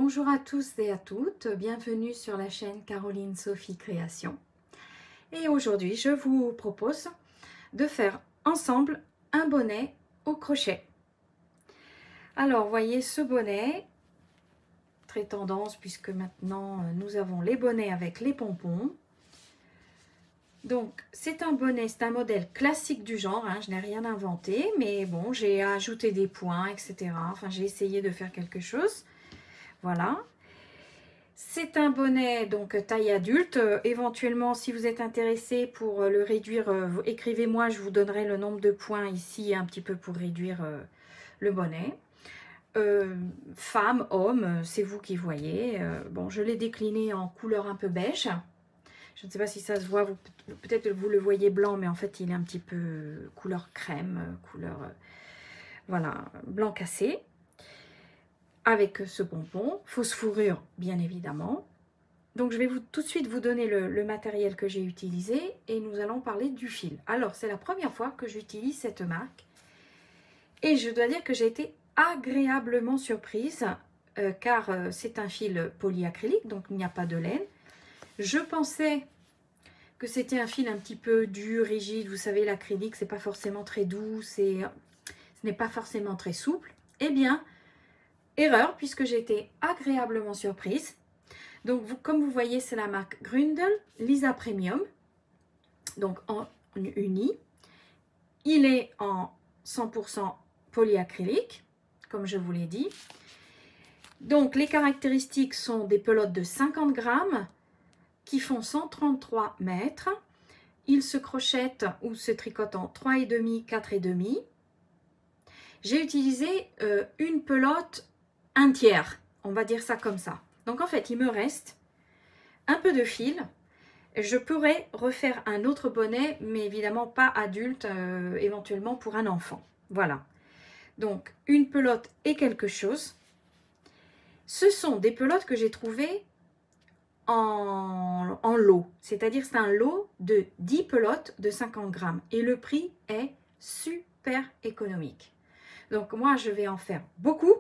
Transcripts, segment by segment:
Bonjour à tous et à toutes, bienvenue sur la chaîne Caroline Sophie Création. Et aujourd'hui, je vous propose de faire ensemble un bonnet au crochet. Alors, voyez ce bonnet, très tendance puisque maintenant nous avons les bonnets avec les pompons. Donc, c'est un bonnet, c'est un modèle classique du genre, hein, je n'ai rien inventé, mais bon, j'ai ajouté des points, etc. Enfin, j'ai essayé de faire quelque chose. Voilà. C'est un bonnet donc taille adulte. Éventuellement, si vous êtes intéressé pour le réduire, écrivez-moi, je vous donnerai le nombre de points ici un petit peu pour réduire le bonnet. Femme, homme, c'est vous qui voyez. Bon, je l'ai décliné en couleur un peu beige. Je ne sais pas si ça se voit, peut-être que vous le voyez blanc, mais en fait, il est un petit peu couleur crème, couleur, voilà, blanc cassé. Avec ce pompon, fausse fourrure bien évidemment. Donc je vais tout de suite vous donner le matériel que j'ai utilisé et nous allons parler du fil. Alors c'est la première fois que j'utilise cette marque et je dois dire que j'ai été agréablement surprise car c'est un fil polyacrylique, donc il n'y a pas de laine. Je pensais que c'était un fil un petit peu dur, rigide, vous savez l'acrylique c'est pas forcément très doux, ce n'est pas forcément très souple. Eh bien, erreur, puisque j'ai été agréablement surprise. Donc, comme vous voyez, c'est la marque Grundel Lisa Premium. Donc, en uni. Il est en 100% polyacrylique, comme je vous l'ai dit. Donc, les caractéristiques sont des pelotes de 50 grammes qui font 133 mètres. Il se crochette ou se tricote en 3,5, 4,5. J'ai utilisé une pelote un tiers, on va dire ça comme ça. Donc en fait, il me reste un peu de fil. Je pourrais refaire un autre bonnet, mais évidemment pas adulte, éventuellement pour un enfant. Voilà. Donc une pelote et quelque chose. Ce sont des pelotes que j'ai trouvées en lot. C'est-à-dire c'est un lot de 10 pelotes de 50 grammes. Et le prix est super économique. Donc moi, je vais en faire beaucoup.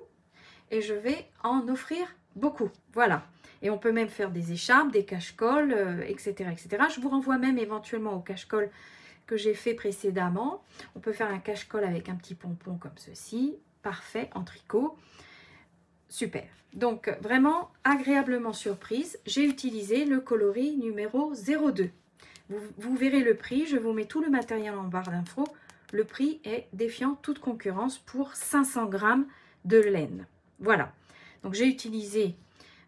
Et je vais en offrir beaucoup. Voilà. Et on peut même faire des écharpes, des cache-colles, etc., etc. Je vous renvoie même éventuellement au cache-colles que j'ai fait précédemment. On peut faire un cache-colles avec un petit pompon comme ceci. Parfait, en tricot. Super. Donc, vraiment agréablement surprise. J'ai utilisé le coloris numéro 02. Vous verrez le prix. Je vous mets tout le matériel en barre d'infos. Le prix est défiant toute concurrence pour 500 grammes de laine. Voilà, donc j'ai utilisé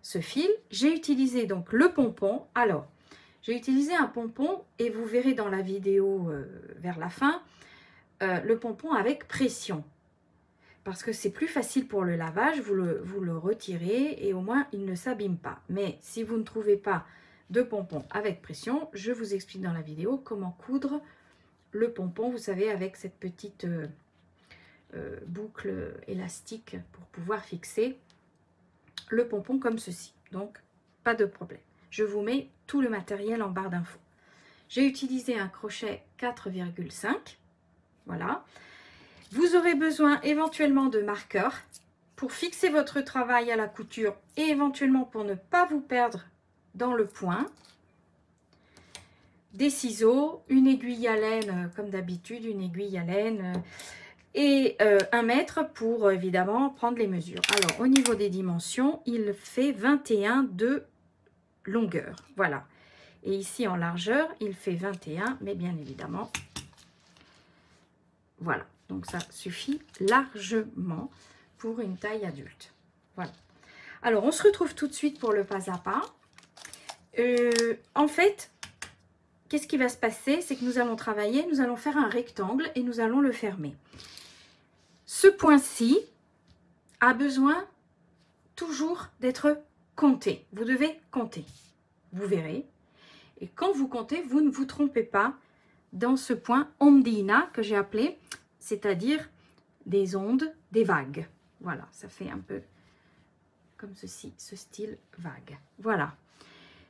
ce fil, j'ai utilisé donc le pompon. Alors, j'ai utilisé un pompon et vous verrez dans la vidéo vers la fin, le pompon avec pression. Parce que c'est plus facile pour le lavage, vous le retirez et au moins il ne s'abîme pas. Mais si vous ne trouvez pas de pompon avec pression, je vous explique dans la vidéo comment coudre le pompon, vous savez, avec cette petite... boucle élastique pour pouvoir fixer le pompon comme ceci. Donc, pas de problème. Je vous mets tout le matériel en barre d'infos. J'ai utilisé un crochet 4,5. Voilà. Vous aurez besoin éventuellement de marqueurs pour fixer votre travail à la couture et éventuellement pour ne pas vous perdre dans le point. Des ciseaux, une aiguille à laine comme d'habitude, une aiguille à laine... et 1 mètre pour évidemment prendre les mesures. Alors au niveau des dimensions, il fait 21 de longueur, voilà. Et ici en largeur, il fait 21, mais bien évidemment, voilà. Donc ça suffit largement pour une taille adulte. Voilà. Alors on se retrouve tout de suite pour le pas à pas. En fait, qu'est-ce qui va se passer? C'est que nous allons travailler, nous allons faire un rectangle et nous allons le fermer. Ce point-ci a besoin toujours d'être compté. Vous devez compter. Vous verrez. Et quand vous comptez, vous ne vous trompez pas dans ce point ondina que j'ai appelé, c'est-à-dire des ondes, des vagues. Voilà, ça fait un peu comme ceci, ce style vague. Voilà.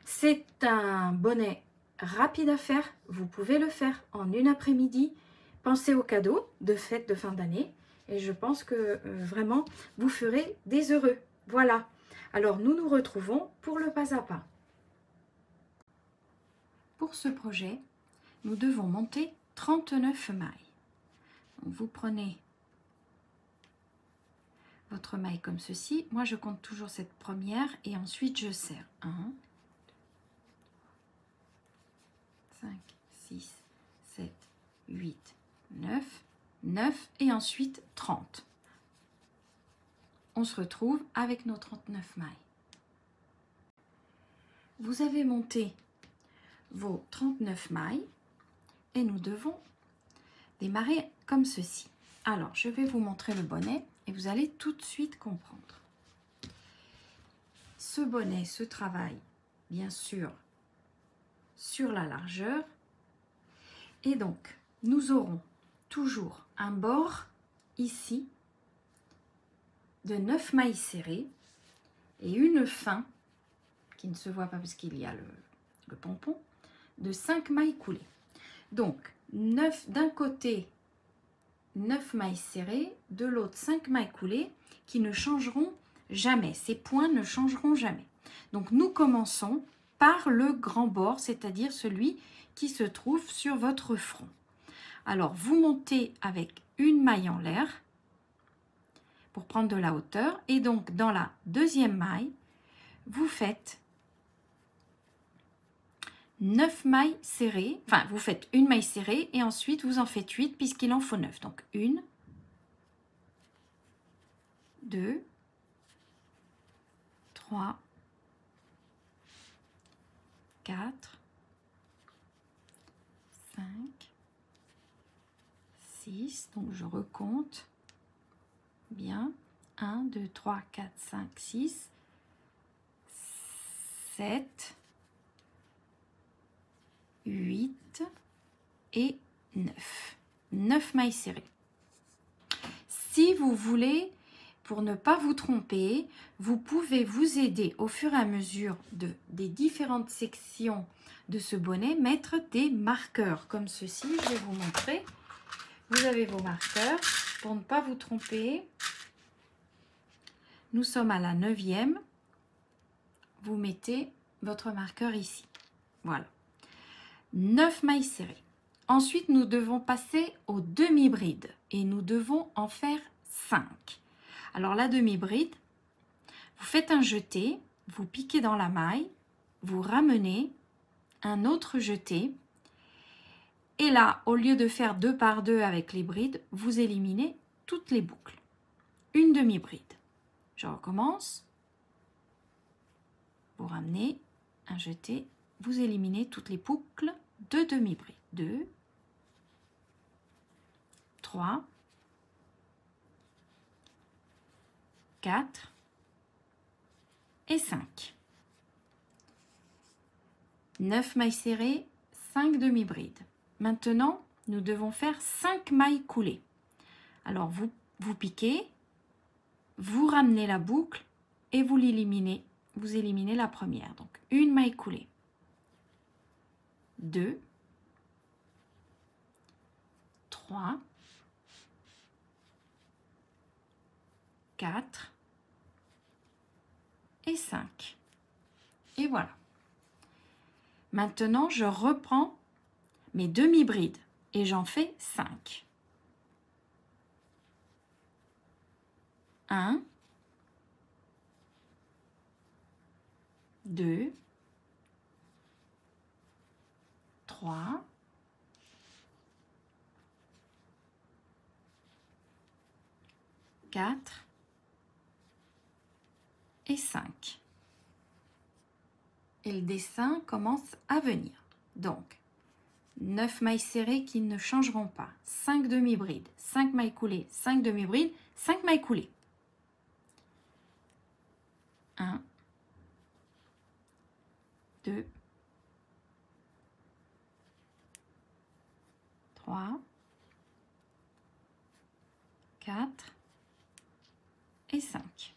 C'est un bonnet rapide à faire. Vous pouvez le faire en une après-midi. Pensez au cadeau de fête de fin d'année. Et je pense que vraiment, vous ferez des heureux. Voilà. Alors nous nous retrouvons pour le pas à pas. Pour ce projet, nous devons monter 39 mailles. Donc, vous prenez votre maille comme ceci. Moi, je compte toujours cette première et ensuite je serre. 1, 5, 6, 7, 8, 9 et ensuite 30. On se retrouve avec nos 39 mailles. Vous avez monté vos 39 mailles et nous devons démarrer comme ceci. Alors, je vais vous montrer le bonnet et vous allez tout de suite comprendre. Ce bonnet se travaille bien sûr sur la largeur et donc nous aurons toujours un bord ici de 9 mailles serrées et une fin qui ne se voit pas parce qu'il y a le pompon de 5 mailles coulées. Donc 9 d'un côté 9 mailles serrées, de l'autre 5 mailles coulées qui ne changeront jamais. Ces points ne changeront jamais. Donc nous commençons par le grand bord, c'est-à-dire celui qui se trouve sur votre front. Alors vous montez avec une maille en l'air pour prendre de la hauteur et donc dans la deuxième maille, vous faites 9 mailles serrées, enfin vous faites une maille serrée et ensuite vous en faites 8 puisqu'il en faut 9. Donc 1, 2, 3, 4, 5, 6, donc je recompte bien, 1, 2, 3, 4, 5, 6, 7, 8 et 9. 9 mailles serrées. Si vous voulez, pour ne pas vous tromper, vous pouvez vous aider au fur et à mesure des différentes sections de ce bonnet, mettre des marqueurs comme ceci. Je vais vous montrer. Vous avez vos marqueurs pour ne pas vous tromper. Nous sommes à la 9e. Vous mettez votre marqueur ici. Voilà. 9 mailles serrées. Ensuite, nous devons passer au demi-bride et nous devons en faire 5. Alors, la demi-bride, vous faites un jeté, vous piquez dans la maille, vous ramenez, un autre jeté. Et là, au lieu de faire 2 par 2 avec les brides, vous éliminez toutes les boucles. Une demi-bride. Je recommence. Vous ramenez, un jeté, vous éliminez toutes les boucles de demi-bride. 2, 3, 4 et 5. 9 mailles serrées, 5 demi-brides. Maintenant, nous devons faire 5 mailles coulées. Alors, vous piquez, vous ramenez la boucle et vous l'éliminez. Vous éliminez la première. Donc, une maille coulée. 2, 3, 4 et 5. Et voilà. Maintenant, je reprends mes demi-brides et j'en fais 5. 1, 2, 3, 4 et 5. Et le dessin commence à venir. Donc, 9 mailles serrées qui ne changeront pas. 5 demi-brides, 5 mailles coulées, 5 demi-brides, 5 mailles coulées. 1, 2, 3, 4 et 5.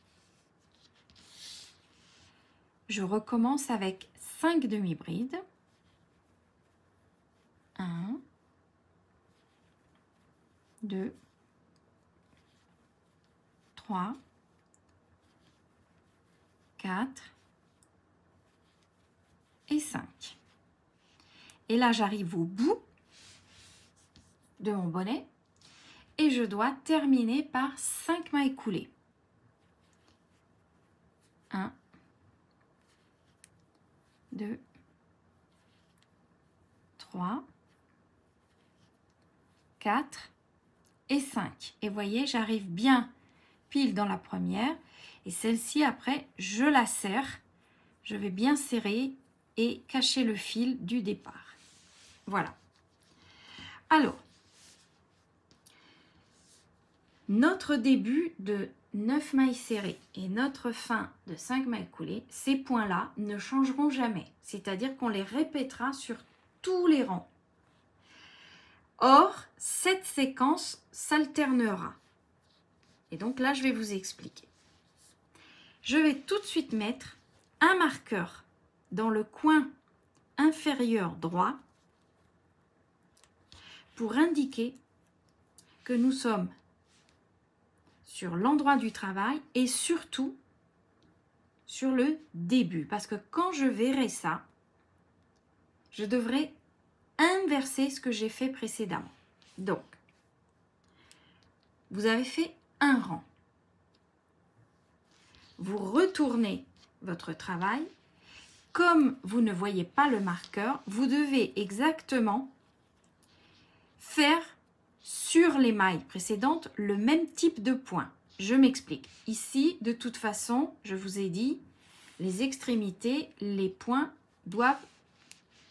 Je recommence avec 5 demi-brides. 1, 2, 3, 4 et 5. Et là, j'arrive au bout de mon bonnet et je dois terminer par 5 mailles coulées. 1, 2, 3, 4 et 5. Et vous voyez, j'arrive bien pile dans la première. Et celle-ci, après, je la serre. Je vais bien serrer et cacher le fil du départ. Voilà. Alors, notre début de 9 mailles serrées et notre fin de 5 mailles coulées, ces points-là ne changeront jamais. C'est-à-dire qu'on les répétera sur tous les rangs. Or, cette séquence s'alternera. Et donc là, je vais vous expliquer. Je vais tout de suite mettre un marqueur dans le coin inférieur droit pour indiquer que nous sommes sur l'endroit du travail et surtout sur le début. Parce que quand je verrai ça, je devrais inverser ce que j'ai fait précédemment. Donc, vous avez fait un rang. Vous retournez votre travail. Comme vous ne voyez pas le marqueur, vous devez exactement faire sur les mailles précédentes le même type de point. Je m'explique. Ici, de toute façon, je vous ai dit, les extrémités, les points doivent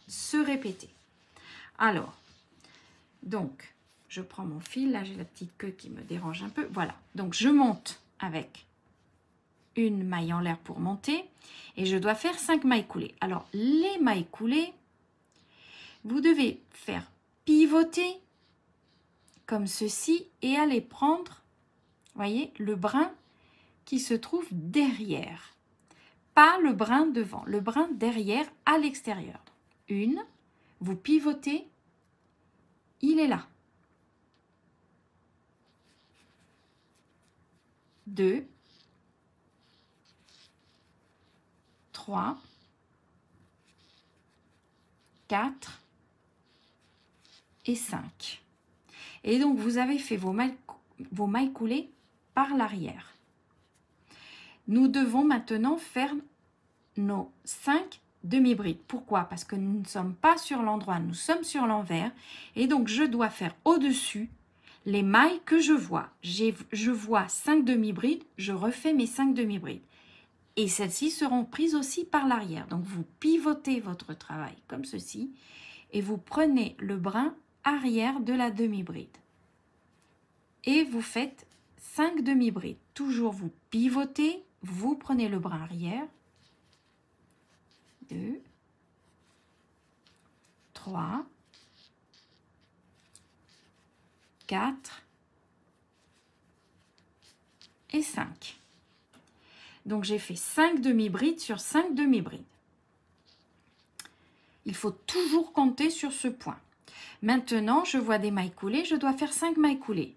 se répéter. Alors, donc, je prends mon fil. Là, j'ai la petite queue qui me dérange un peu. Voilà. Donc, je monte avec une maille en l'air pour monter et je dois faire 5 mailles coulées. Alors, les mailles coulées, vous devez faire pivoter comme ceci et aller prendre, voyez, le brin qui se trouve derrière. Pas le brin devant, le brin derrière à l'extérieur. Une, vous pivotez, il est là. 2, 3, 4 et 5. Et donc, vous avez fait vos mailles coulées par l'arrière. Nous devons maintenant faire nos 5 demi-brides. Pourquoi? Parce que nous ne sommes pas sur l'endroit, nous sommes sur l'envers. Et donc, je dois faire au-dessus les mailles que je vois. Je vois 5 demi-brides, je refais mes 5 demi-brides. Et celles-ci seront prises aussi par l'arrière. Donc, vous pivotez votre travail comme ceci et vous prenez le brin arrière de la demi-bride. Et vous faites 5 demi-brides. Toujours vous pivotez, vous prenez le brin arrière. 2, 3, 4 et 5. Donc, j'ai fait 5 demi-brides sur 5 demi-brides. Il faut toujours compter sur ce point. Maintenant, je vois des mailles coulées, je dois faire 5 mailles coulées.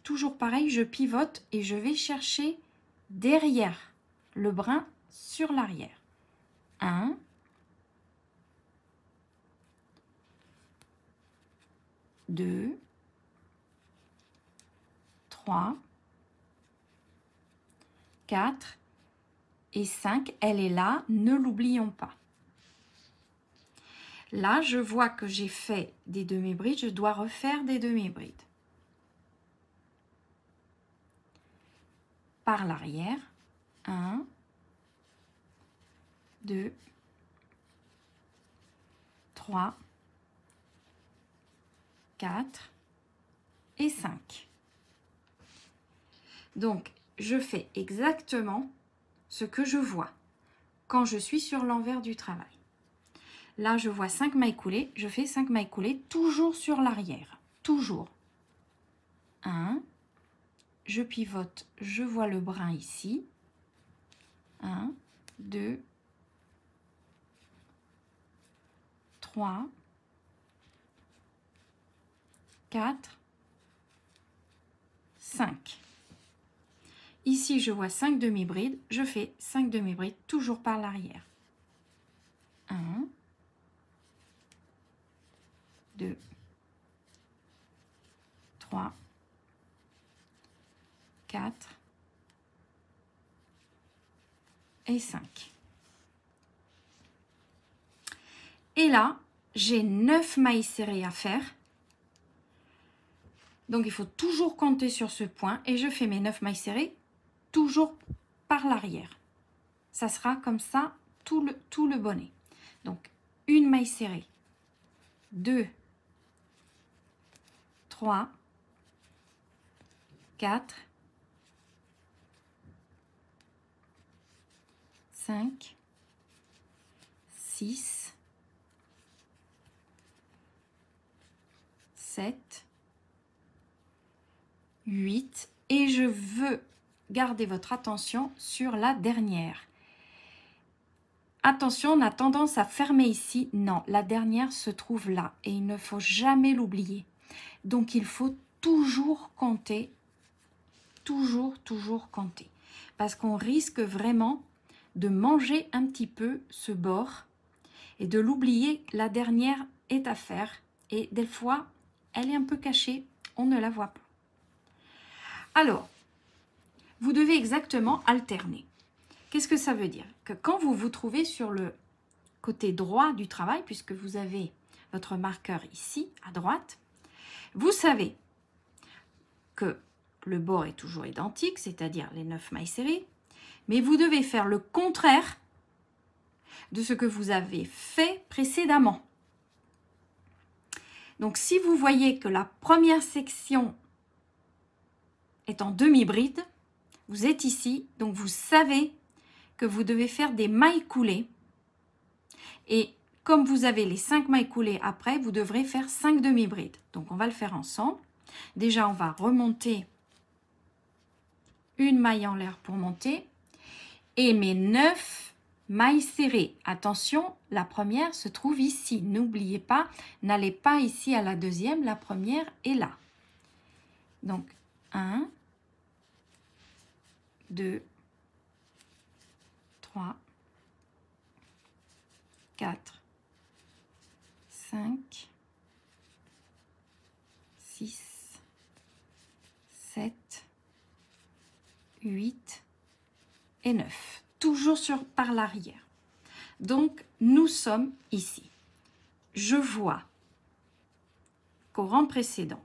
Toujours pareil, je pivote et je vais chercher derrière le brin sur l'arrière. 1, 2, 3, 4 et 5. Elle est là, ne l'oublions pas. Là, je vois que j'ai fait des demi-brides, je dois refaire des demi-brides. Par l'arrière, 1, 2, 3, 4 et 5. Donc, je fais exactement ce que je vois quand je suis sur l'envers du travail. Là, je vois 5 mailles coulées, je fais 5 mailles coulées toujours sur l'arrière, toujours. 1, je pivote, je vois le brin ici. 1, 2, 3, 4, 5. Ici, je vois 5 demi-brides. Je fais 5 demi-brides toujours par l'arrière. 1, 2, 3, 4 et 5. Et là, j'ai 9 mailles serrées à faire. Donc, il faut toujours compter sur ce point. Et je fais mes 9 mailles serrées toujours par l'arrière. Ça sera comme ça tout le bonnet. Donc, une maille serrée, 2, 3, 4, 5, 6, 7, 8 et je veux garder votre attention sur la dernière. Attention, on a tendance à fermer ici. Non, la dernière se trouve là et il ne faut jamais l'oublier. Donc, il faut toujours compter, toujours compter. Parce qu'on risque vraiment de manger un petit peu ce bord et de l'oublier. La dernière est à faire et des fois, elle est un peu cachée, on ne la voit pas. Alors, vous devez exactement alterner. Qu'est-ce que ça veut dire? Que quand vous vous trouvez sur le côté droit du travail, puisque vous avez votre marqueur ici, à droite, vous savez que le bord est toujours identique, c'est-à-dire les 9 mailles serrées, mais vous devez faire le contraire de ce que vous avez fait précédemment. Donc, si vous voyez que la première section est en demi-bride, vous êtes ici, donc vous savez que vous devez faire des mailles coulées. Et comme vous avez les 5 mailles coulées après, vous devrez faire 5 demi-brides. Donc, on va le faire ensemble. Déjà, on va remonter une maille en l'air pour monter. Et mes 9 mailles serrées. Attention, la première se trouve ici. N'oubliez pas, n'allez pas ici à la deuxième. La première est là. Donc, 1, 2, 3, 4, 5, 6, 7, 8 et 9. Toujours par l'arrière. Donc, nous sommes ici. Je vois qu'au rang précédent,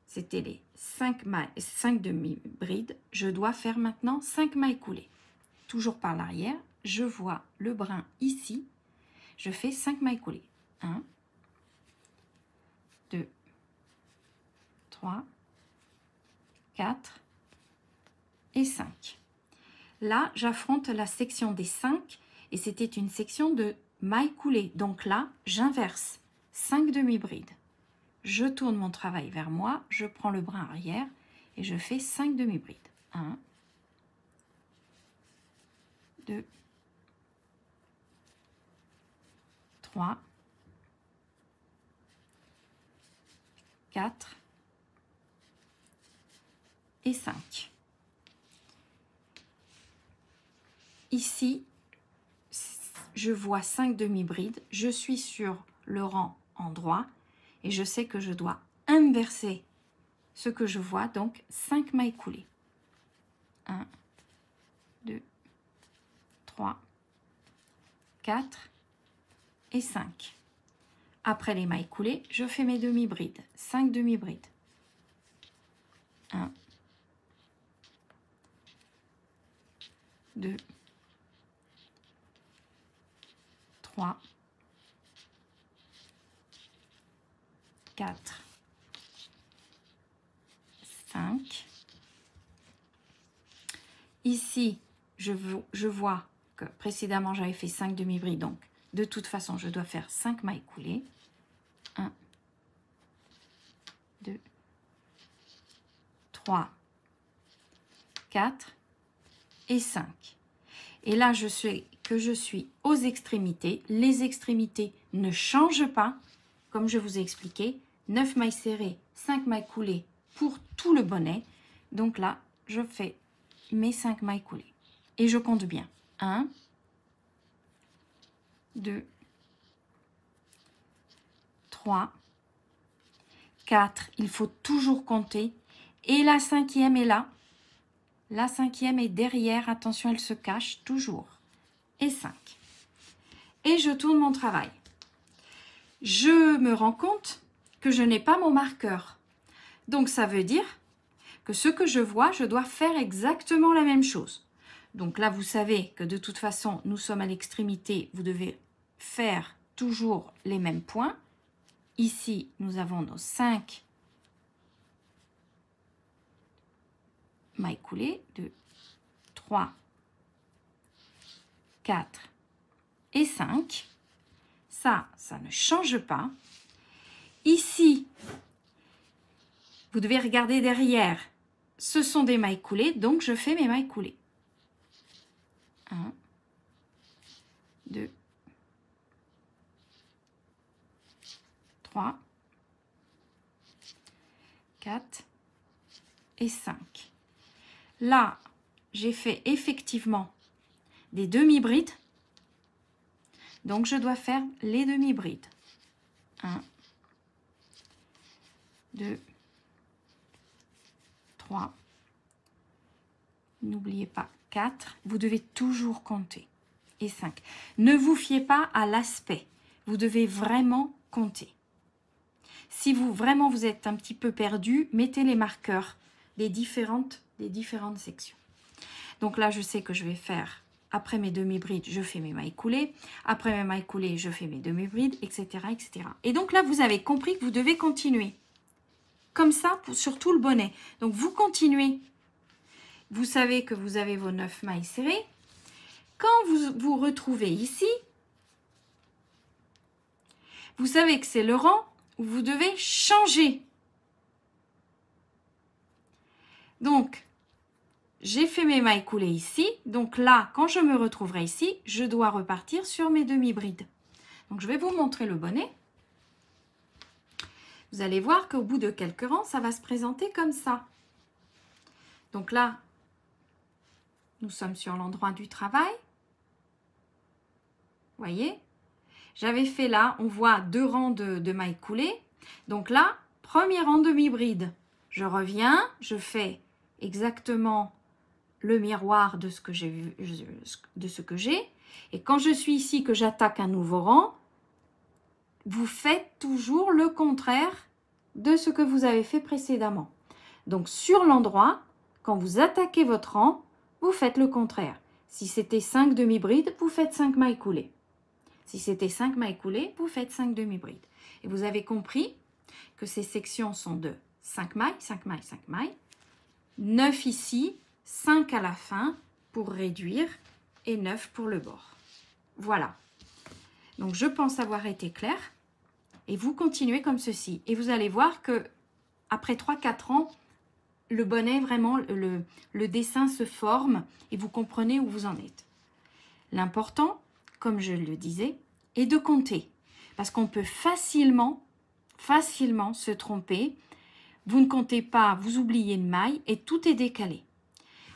c'était les 5 demi-brides. Je dois faire maintenant 5 mailles coulées. Toujours par l'arrière, je vois le brin ici. Je fais 5 mailles coulées. 1, 2, 3, 4 et 5. Là, j'affronte la section des 5 et c'était une section de mailles coulées. Donc là, j'inverse 5 demi-brides. Je tourne mon travail vers moi, je prends le brin arrière et je fais 5 demi-brides. 1, 2, 3, 4 et 5. Ici, je vois 5 demi-brides. Je suis sur le rang en droit et je sais que je dois inverser ce que je vois, donc 5 mailles coulées. 1, 2, 3, 4 et 5. Après les mailles coulées, je fais mes demi-brides, 5 demi-brides. 1, 2, 3, 4, 5. Ici, je vois que précédemment, j'avais fait 5 demi-brides. Donc, de toute façon, je dois faire 5 mailles coulées. 1, 2, 3, 4 et 5. Et là, je sais que je suis aux extrémités. Les extrémités ne changent pas, comme je vous ai expliqué. 9 mailles serrées, 5 mailles coulées pour tout le bonnet. Donc là, je fais mes 5 mailles coulées. Et je compte bien. 1, 2, 3, 4. Il faut toujours compter. Et la 5e est là. La 5e est derrière. Attention, elle se cache toujours. Et 5. Et je tourne mon travail. Je me rends compte que je n'ai pas mon marqueur. Donc, ça veut dire que ce que je vois, je dois faire exactement la même chose. Donc là, vous savez que de toute façon, nous sommes à l'extrémité. Vous devez faire toujours les mêmes points. Ici, nous avons nos 5 mailles coulées. 2, 3, 4 et 5. Ça ne change pas. Ici, vous devez regarder derrière. Ce sont des mailles coulées, donc je fais mes mailles coulées. 1, 2, 3, 4 et 5. Là, j'ai fait effectivement des demi-brides. Donc, je dois faire les demi-brides. 1, 2, 3. N'oubliez pas, 4. Vous devez toujours compter. Et 5. Ne vous fiez pas à l'aspect. Vous devez vraiment compter. Si vous êtes un petit peu perdu, mettez les marqueurs des différentes sections. Donc là, je sais que je vais faire, après mes demi-brides, je fais mes mailles coulées. Après mes mailles coulées, je fais mes demi-brides, etc., etc. Et donc là, vous avez compris que vous devez continuer. Comme ça, sur tout le bonnet. Donc, vous continuez. Vous savez que vous avez vos 9 mailles serrées. Quand vous vous retrouvez ici, vous savez que c'est le rang où vous devez changer. Donc, j'ai fait mes mailles coulées ici. Donc là, quand je me retrouverai ici, je dois repartir sur mes demi-brides. Donc, je vais vous montrer le bonnet. Vous allez voir qu'au bout de quelques rangs, ça va se présenter comme ça. Donc là, nous sommes sur l'endroit du travail. Vous voyez? J'avais fait là, on voit 2 rangs de mailles coulées. Donc là, premier rang demi-bride. Je reviens, je fais exactement le miroir de ce que j'ai vu, de ce que j'ai. Et quand je suis ici, que j'attaque un nouveau rang, vous faites toujours le contraire de ce que vous avez fait précédemment. Donc, sur l'endroit, quand vous attaquez votre rang, vous faites le contraire. Si c'était 5 demi-brides, vous faites 5 mailles coulées. Si c'était 5 mailles coulées, vous faites 5 demi-brides. Et vous avez compris que ces sections sont de 5 mailles, 5 mailles, 5 mailles. 9 ici, 5 à la fin pour réduire et 9 pour le bord. Voilà. Donc, je pense avoir été claire. Et vous continuez comme ceci. Et vous allez voir que après 3-4 ans, le bonnet, vraiment, le dessin se forme et vous comprenez où vous en êtes. L'important, comme je le disais, est de compter. Parce qu'on peut facilement se tromper. Vous ne comptez pas, vous oubliez une maille et tout est décalé.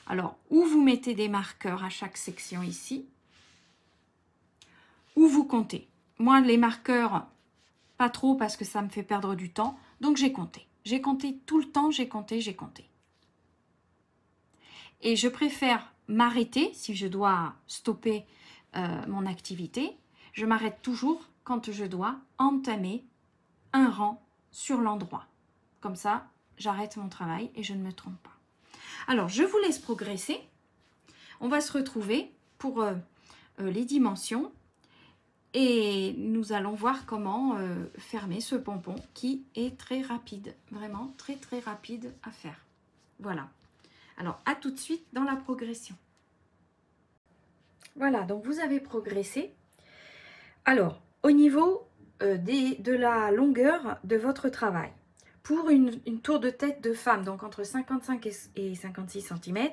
Alors, ou vous mettez des marqueurs à chaque section ici, ou vous comptez. Moi, les marqueurs, pas trop parce que ça me fait perdre du temps, donc j'ai compté. J'ai compté tout le temps, j'ai compté. Et je préfère m'arrêter, si je dois stopper mon activité, je m'arrête toujours quand je dois entamer un rang sur l'endroit. Comme ça, j'arrête mon travail et je ne me trompe pas. Alors, je vous laisse progresser. On va se retrouver pour les dimensions. Et nous allons voir comment fermer ce pompon qui est très rapide. Vraiment très très rapide à faire. Voilà. Alors, à tout de suite dans la progression. Voilà, donc vous avez progressé. Alors, au niveau de la longueur de votre travail, pour une tour de tête de femme, donc entre 55 et 56 cm,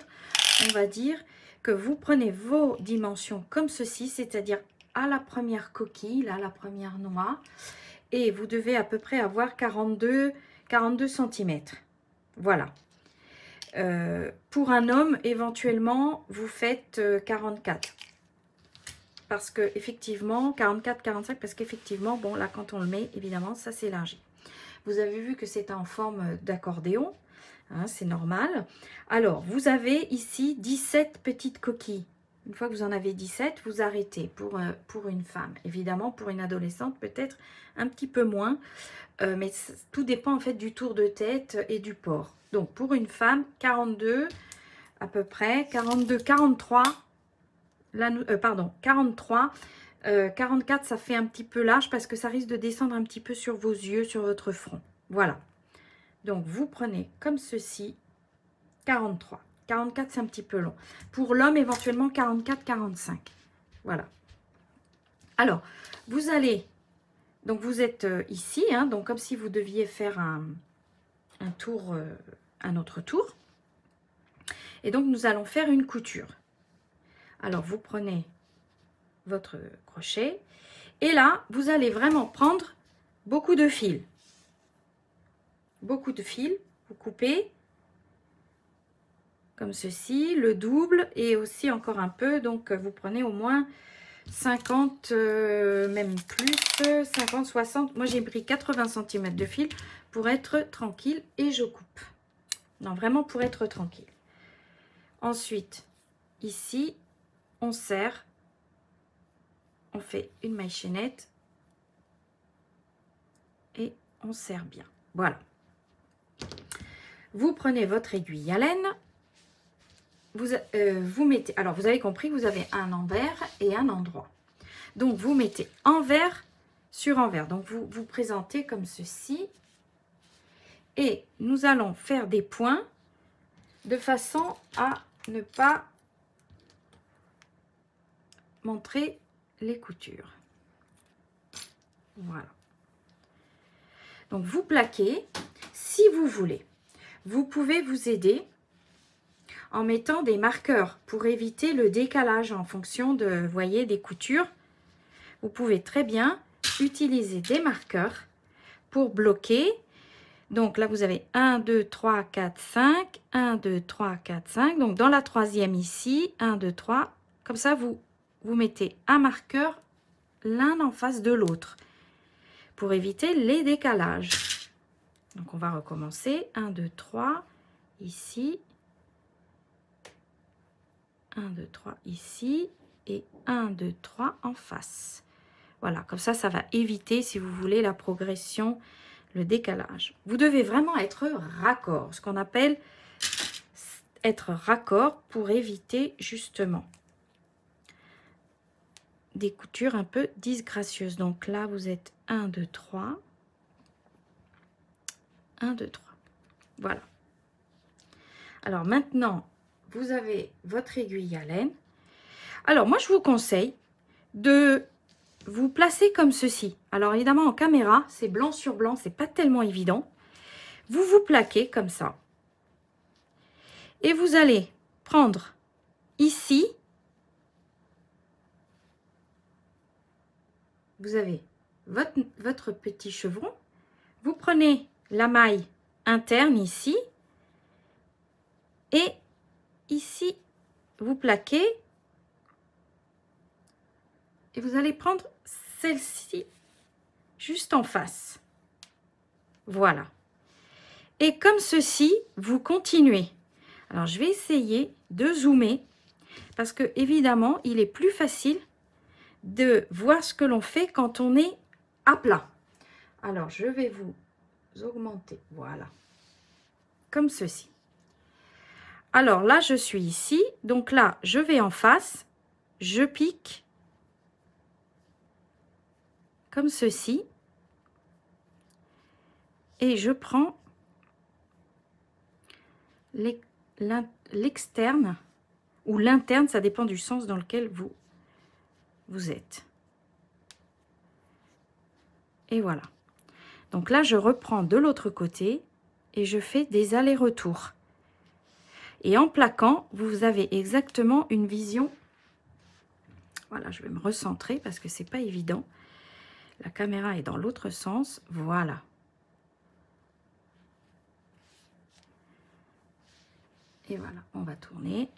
on va dire que vous prenez vos dimensions comme ceci, c'est-à-dire à la première coquille, là, la première noix, et vous devez à peu près avoir 42 cm. Voilà. Pour un homme, éventuellement, vous faites 44. Parce que, effectivement, 44, 45, parce qu'effectivement, bon, là, quand on le met, évidemment, ça s'élargit. Vous avez vu que c'est en forme d'accordéon, hein, c'est normal. Alors, vous avez ici 17 petites coquilles. Une fois que vous en avez 17, vous arrêtez pour une femme. Évidemment, pour une adolescente, peut-être un petit peu moins. Mais tout dépend en fait du tour de tête et du port. Donc, pour une femme, 42 à peu près, 42, 43. Là, pardon, 43. 44, ça fait un petit peu large parce que ça risque de descendre un petit peu sur vos yeux, sur votre front. Voilà. Donc, vous prenez comme ceci, 43. 44, c'est un petit peu long. Pour l'homme, éventuellement 44, 45. Voilà. Alors, vous allez... Donc, vous êtes ici, hein, donc comme si vous deviez faire un tour, un autre tour. Et donc, nous allons faire une couture. Alors, vous prenez votre crochet. Et là, vous allez vraiment prendre beaucoup de fils. Beaucoup de fils. Vous coupez comme ceci, le double et aussi encore un peu. Donc, vous prenez au moins 50, même plus, 50, 60. Moi, j'ai pris 80 cm de fil pour être tranquille et je coupe. Non, vraiment pour être tranquille. Ensuite, ici, on serre. On fait une maille chaînette et on serre bien. Voilà. Vous prenez votre aiguille à laine. Vous mettez, alors vous avez compris, vous avez un envers et un endroit. Donc vous mettez envers sur envers. Donc vous vous présentez comme ceci. Et nous allons faire des points de façon à ne pas montrer les coutures. Voilà. Donc vous plaquez. Si vous voulez, vous pouvez vous aider en mettant des marqueurs pour éviter le décalage en fonction de, vous voyez, des coutures. Vous pouvez très bien utiliser des marqueurs pour bloquer. Donc là, vous avez 1, 2, 3, 4, 5. 1, 2, 3, 4, 5. Donc dans la troisième ici, 1, 2, 3. Comme ça, vous mettez un marqueur l'un en face de l'autre pour éviter les décalages. Donc on va recommencer. 1, 2, 3 ici. 1, 2, 3 ici et 1, 2, 3 en face. Voilà, comme ça, ça va éviter, si vous voulez, la progression, le décalage. Vous devez vraiment être raccord, ce qu'on appelle être raccord pour éviter justement des coutures un peu disgracieuses. Donc là, vous êtes 1, 2, 3. 1, 2, 3. Voilà. Alors maintenant, vous avez votre aiguille à laine. Alors moi, je vous conseille de vous placer comme ceci. Alors évidemment, en caméra, c'est blanc sur blanc, c'est pas tellement évident. Vous vous plaquez comme ça. Et vous allez prendre ici, vous avez votre petit chevron. Vous prenez la maille interne ici. Et ici, vous plaquez. Et vous allez prendre celle-ci juste en face. Voilà. Et comme ceci, vous continuez. Alors, je vais essayer de zoomer parce que, évidemment, il est plus facile de voir ce que l'on fait quand on est à plat. Alors, je vais vous augmenter. Voilà. Comme ceci. Alors là, je suis ici. Donc là, je vais en face. Je pique. Comme ceci. Et je prends l'externe ou l'interne, ça dépend du sens dans lequel vous êtes. Et voilà. Donc là, je reprends de l'autre côté et je fais des allers-retours. Et en plaquant, vous avez exactement une vision. Voilà, je vais me recentrer parce que c'est pas évident. La caméra est dans l'autre sens. Voilà. Et voilà, on va tourner.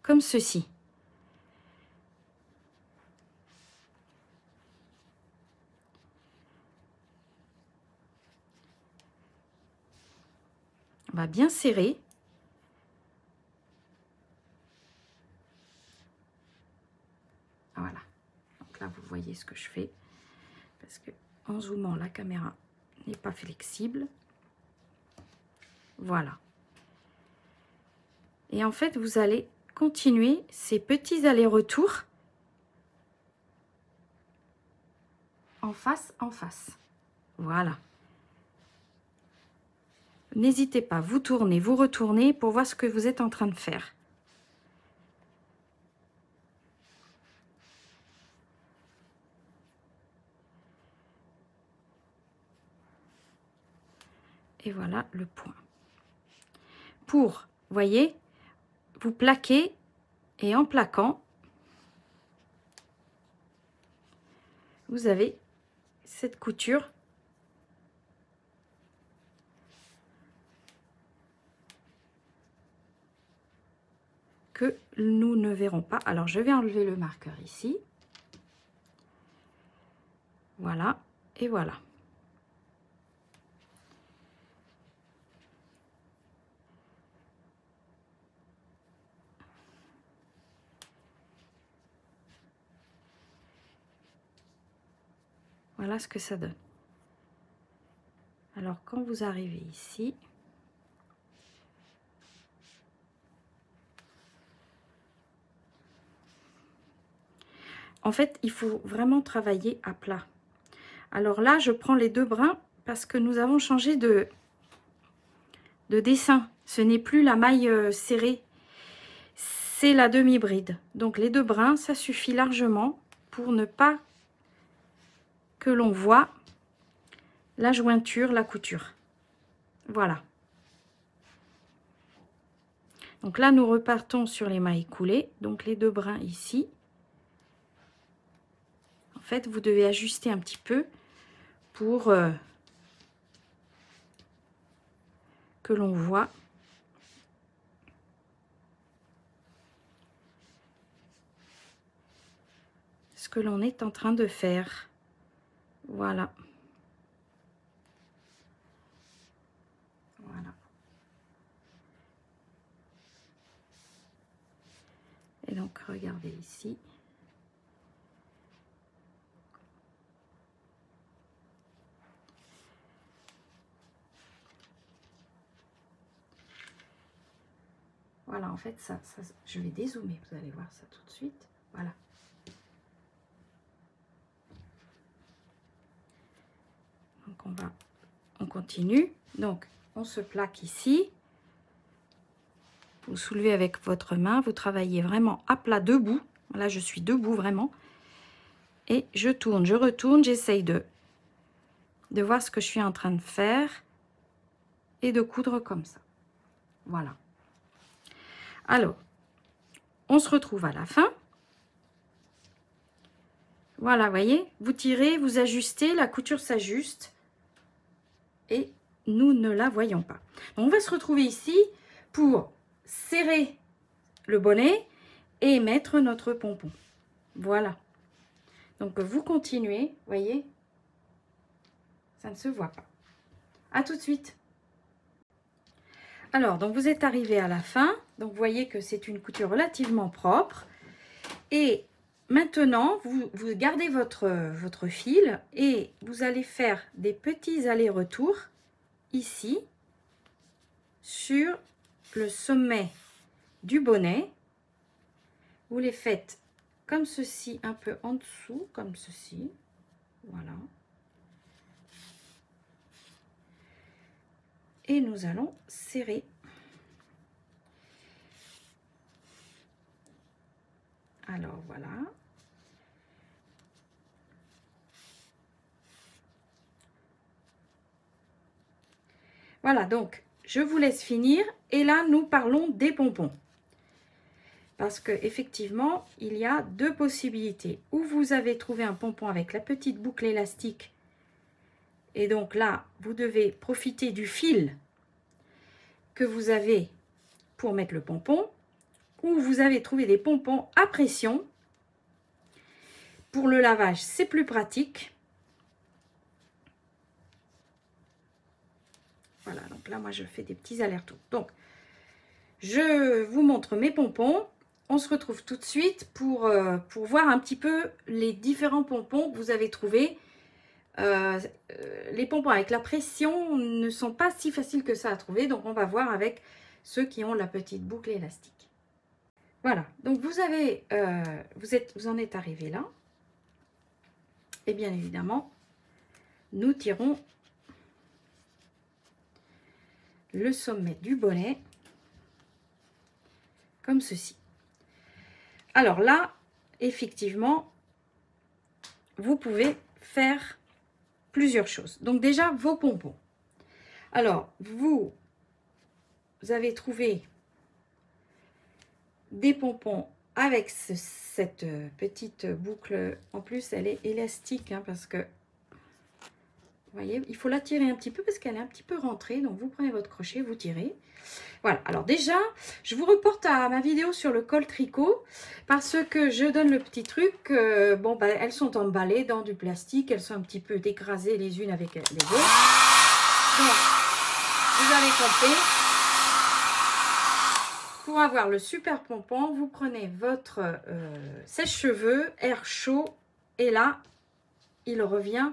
Comme ceci. On va bien serrer. Voilà. Donc là, vous voyez ce que je fais. Parce que en zoomant, la caméra n'est pas flexible. Voilà. Et en fait, vous allez continuer ces petits allers-retours en face, en face. Voilà. N'hésitez pas, vous tournez, vous retournez pour voir ce que vous êtes en train de faire. Et voilà le point. Pour, voyez, vous plaquez et en plaquant, vous avez cette couture que nous ne verrons pas. Alors, je vais enlever le marqueur ici. Voilà, et voilà. Voilà ce que ça donne. Alors, quand vous arrivez ici, en fait, il faut vraiment travailler à plat. Alors là, je prends les deux brins parce que nous avons changé de dessin. Ce n'est plus la maille serrée, c'est la demi-bride. Donc les deux brins, ça suffit largement pour ne pas que l'on voit la jointure, la couture. Voilà. Donc là, nous repartons sur les mailles coulées. Donc les deux brins ici. En fait, vous devez ajuster un petit peu pour que l'on voit ce que l'on est en train de faire. Voilà. Voilà. Et donc, regardez ici. Voilà, en fait, ça, je vais dézoomer, vous allez voir ça tout de suite. Voilà. Donc, on continue. Donc, on se plaque ici. Vous soulevez avec votre main, vous travaillez vraiment à plat debout. Là, je suis debout vraiment. Et je tourne, je retourne, j'essaye de voir ce que je suis en train de faire et de coudre comme ça. Voilà. Alors, on se retrouve à la fin. Voilà, voyez, vous tirez, vous ajustez, la couture s'ajuste et nous ne la voyons pas. Donc, on va se retrouver ici pour serrer le bonnet et mettre notre pompon. Voilà. Donc, vous continuez, voyez, ça ne se voit pas. À tout de suite. Alors, donc vous êtes arrivé à la fin. Donc, vous voyez que c'est une couture relativement propre. Et maintenant, vous gardez votre fil et vous allez faire des petits allers-retours ici sur le sommet du bonnet. Vous les faites comme ceci, un peu en dessous, comme ceci. Voilà. Et nous allons serrer. Alors voilà. Voilà, donc je vous laisse finir et là nous parlons des pompons. Parce que effectivement, il y a deux possibilités. Ou vous avez trouvé un pompon avec la petite boucle élastique Et donc là, vous devez profiter du fil que vous avez pour mettre le pompon, ou vous avez trouvé des pompons à pression. Pour le lavage, c'est plus pratique. Voilà, donc là, moi, je fais des petits allers-retours. Donc, je vous montre mes pompons. On se retrouve tout de suite pour voir un petit peu les différents pompons que vous avez trouvés. Les pompons avec la pression ne sont pas si faciles que ça à trouver. Donc, on va voir avec ceux qui ont la petite boucle élastique. Voilà, donc vous en êtes arrivé là. Et bien évidemment, nous tirons le sommet du bonnet comme ceci. Alors là, effectivement, vous pouvez faire plusieurs choses. Donc déjà, vos pompons. Alors, vous avez trouvé des pompons avec cette petite boucle. En plus, elle est élastique, hein, parce que, vous voyez, il faut la tirer un petit peu parce qu'elle est un petit peu rentrée. Donc, vous prenez votre crochet, vous tirez. Voilà, alors déjà, je vous reporte à ma vidéo sur le col tricot parce que je donne le petit truc. Bon, bah, elles sont emballées dans du plastique, elles sont un petit peu écrasées les unes avec les autres. Donc, vous avez compris. Pour avoir le super pompon, vous prenez votre sèche-cheveux, air chaud, et là, il revient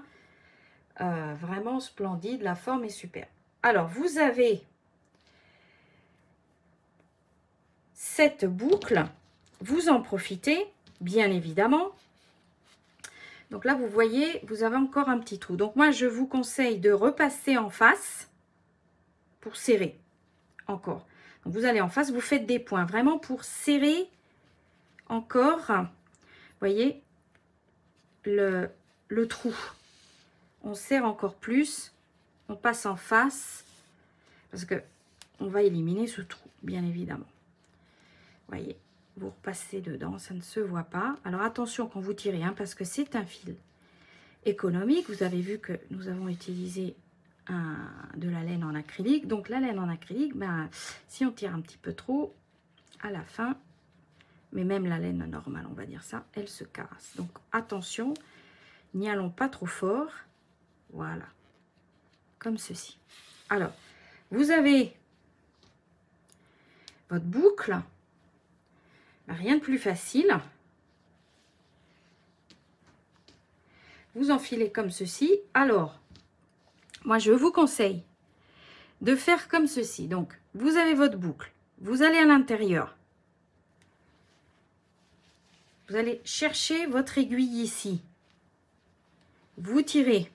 vraiment splendide, la forme est super. Alors, vous avez cette boucle, vous en profitez, bien évidemment. Donc là, vous voyez, vous avez encore un petit trou. Donc moi, je vous conseille de repasser en face pour serrer encore. Donc vous allez en face, vous faites des points, vraiment pour serrer encore, vous voyez, le trou. On serre encore plus, on passe en face, parce que on va éliminer ce trou, bien évidemment. Vous voyez, vous repassez dedans, ça ne se voit pas. Alors attention quand vous tirez, hein, parce que c'est un fil économique. Vous avez vu que nous avons utilisé de la laine en acrylique. Donc la laine en acrylique, ben, si on tire un petit peu trop, à la fin, mais même la laine normale, on va dire ça, elle se casse. Donc attention, n'y allons pas trop fort. Voilà, comme ceci. Alors, vous avez votre boucle. Rien de plus facile. Vous enfilez comme ceci. Alors, moi, je vous conseille de faire comme ceci. Donc, vous avez votre boucle. Vous allez à l'intérieur. Vous allez chercher votre aiguille ici. Vous tirez.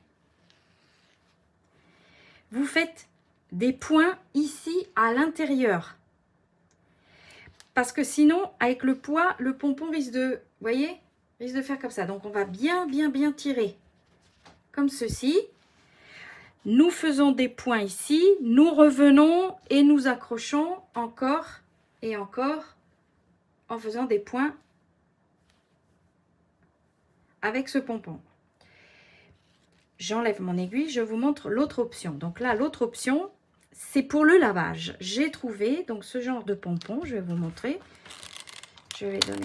Vous faites des points ici à l'intérieur. Parce que sinon, avec le poids, le pompon risque de, vous voyez, risque de faire comme ça. Donc, on va bien tirer. Comme ceci. Nous faisons des points ici. Nous revenons et nous accrochons encore et encore en faisant des points avec ce pompon. J'enlève mon aiguille, je vous montre l'autre option. Donc là, l'autre option, c'est pour le lavage. J'ai trouvé donc ce genre de pompon, je vais vous montrer. Je vais donner.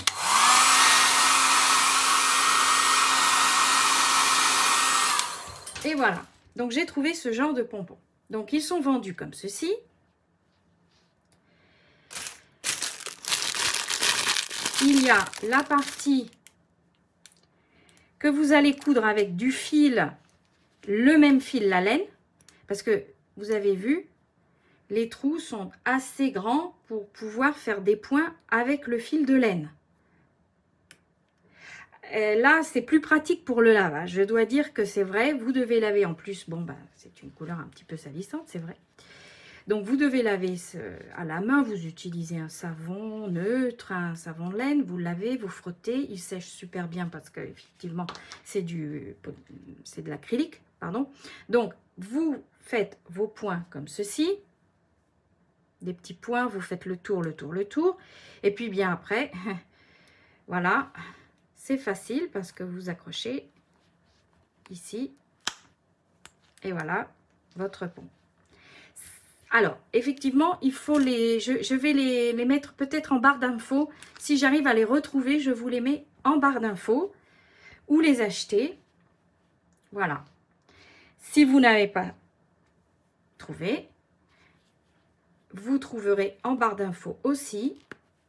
Et voilà. Donc j'ai trouvé ce genre de pompon. Donc ils sont vendus comme ceci. Il y a la partie que vous allez coudre avec du fil, le même fil, la laine, parce que vous avez vu, les trous sont assez grands pour pouvoir faire des points avec le fil de laine. Là, c'est plus pratique pour le lavage. Je dois dire que c'est vrai, vous devez laver en plus. Bon, ben, c'est une couleur un petit peu salissante, c'est vrai. Donc, vous devez laver à la main. Vous utilisez un savon neutre, un savon de laine. Vous lavez, vous frottez. Il sèche super bien parce qu'effectivement, c'est de l'acrylique, pardon. Donc, vous faites vos points comme ceci. Des petits points, vous faites le tour, le tour, le tour. Et puis, bien après, voilà. C'est facile parce que vous accrochez ici Et voilà, votre pont. Alors, effectivement, il faut je vais les mettre peut-être en barre d'infos. Si j'arrive à les retrouver, je vous les mets en barre d'infos ou les acheter. Voilà. Si vous n'avez pas trouvé, vous trouverez en barre d'infos aussi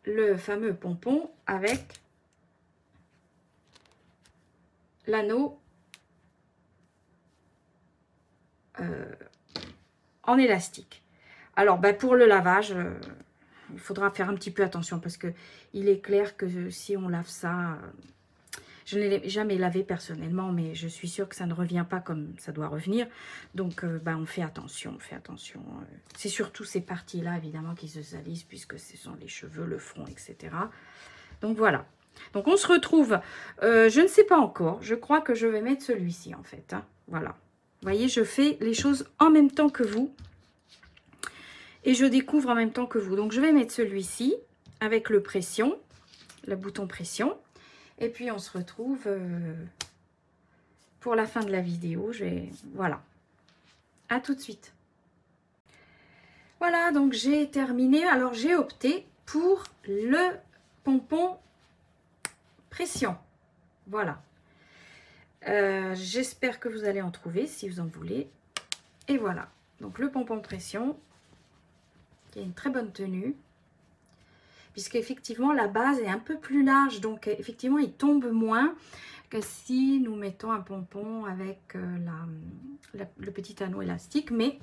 le fameux pompon avec l'anneau en élastique. Alors, pour le lavage, il faudra faire un petit peu attention parce que il est clair que si on lave ça, je ne l'ai jamais lavé personnellement, mais je suis sûre que ça ne revient pas comme ça doit revenir. Donc, on fait attention, on fait attention. C'est surtout ces parties-là, évidemment, qui se salissent puisque ce sont les cheveux, le front, etc. Donc, voilà. Donc, on se retrouve, je ne sais pas encore, je crois que je vais mettre celui-ci, en fait. Hein. Voilà. Vous voyez, je fais les choses en même temps que vous. Et je découvre en même temps que vous. Donc, je vais mettre celui-ci avec le pression, le bouton pression. Et puis, on se retrouve pour la fin de la vidéo. Voilà. À tout de suite. Voilà, donc j'ai terminé. Alors, j'ai opté pour le pompon pression. Voilà. J'espère que vous allez en trouver si vous en voulez. Et voilà. Donc, le pompon pression. Il y a une très bonne tenue, puisqu'effectivement la base est un peu plus large, donc effectivement il tombe moins que si nous mettons un pompon avec le petit anneau élastique, mais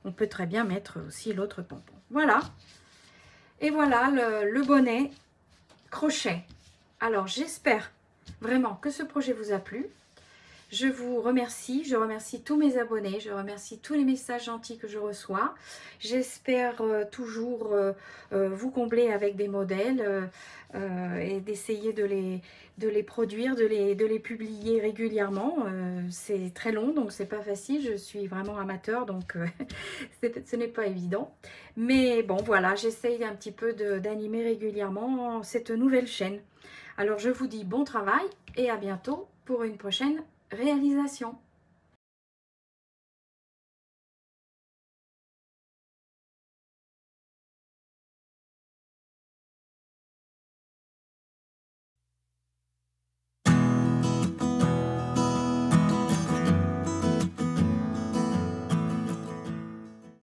on peut très bien mettre aussi l'autre pompon. Voilà, et voilà le bonnet crochet. Alors j'espère vraiment que ce projet vous a plu. Je vous remercie, je remercie tous mes abonnés, je remercie tous les messages gentils que je reçois. J'espère toujours vous combler avec des modèles et d'essayer de les produire, de les publier régulièrement. C'est très long, donc c'est pas facile. Je suis vraiment amateur, donc ce n'est pas évident. Mais bon, voilà, j'essaye un petit peu d'animer régulièrement cette nouvelle chaîne. Alors, je vous dis bon travail et à bientôt pour une prochaine réalisation.